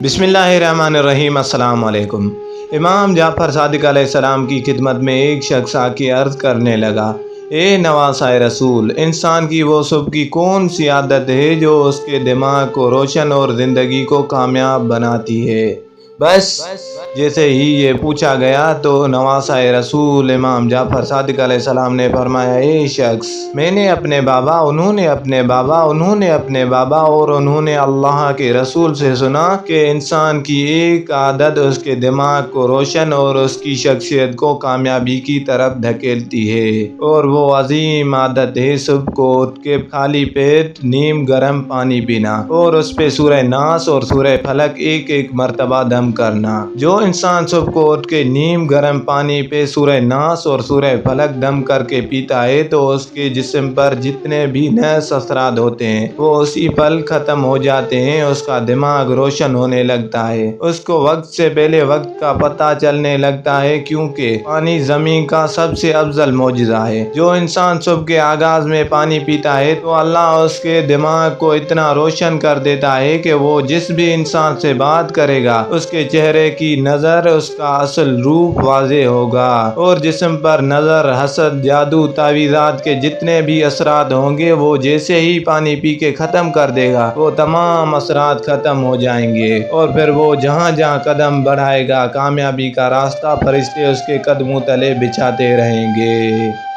बिस्मिल्लाहिर्रहमानिर्रहीम। अस्सलाम वालेकुम। इमाम जाफ़र सादिक अलैहिस्सलाम की खिदमत में एक शख्स आके अर्ज़ करने लगा, ए नवासा रसूल, इंसान की वो सुबह की कौन सी आदत है जो उसके दिमाग को रोशन और ज़िंदगी को कामयाब बनाती है। बस जैसे ही ये पूछा गया तो नवासा रसूल इमाम जाफ़र सादिक अलैहिस्सलाम ने फरमाया, ए शख्स, मैंने अपने बाबा, उन्होंने अपने बाबा, उन्होंने अपने बाबा और उन्होंने अल्लाह के रसूल से सुना कि इंसान की एक आदत उसके दिमाग को रोशन और उसकी शख्सियत को कामयाबी की तरफ धकेलती है, और वो अजीम आदत है सुबह को उठ के खाली पेट नीम गर्म पानी पीना और उस पे सूरह नास और सूरह फलक एक एक मरतबा दम करना। जो इंसान सुबह को उठ के नीम गर्म पानी पे सूरह नास और सूरह फलक दम करके पीता है तो उसके जिस्म पर जितने भी नस असरात होते हैं वो उसी पल खत्म हो जाते हैं। उसका दिमाग रोशन होने लगता है, उसको वक्त से पहले वक्त का पता चलने लगता है, क्योंकि पानी ज़मीन का सबसे अफजल मौजिज़ा है। जो इंसान सुबह के आगाज में पानी पीता है तो अल्लाह उसके दिमाग को इतना रोशन कर देता है कि वो जिस भी इंसान से बात करेगा उसके चेहरे की नज़र उसका असल रूप वाज़े होगा, और जिस्म पर नज़र, हसद, जादू, तावीज़ात के जितने भी असरात होंगे वो जैसे ही पानी पी के ख़त्म कर देगा वो तमाम असरात ख़त्म हो जाएंगे, और फिर वो जहाँ जहाँ कदम बढ़ाएगा कामयाबी का रास्ता फरिश्ते उसके कदमों तले बिछाते रहेंगे।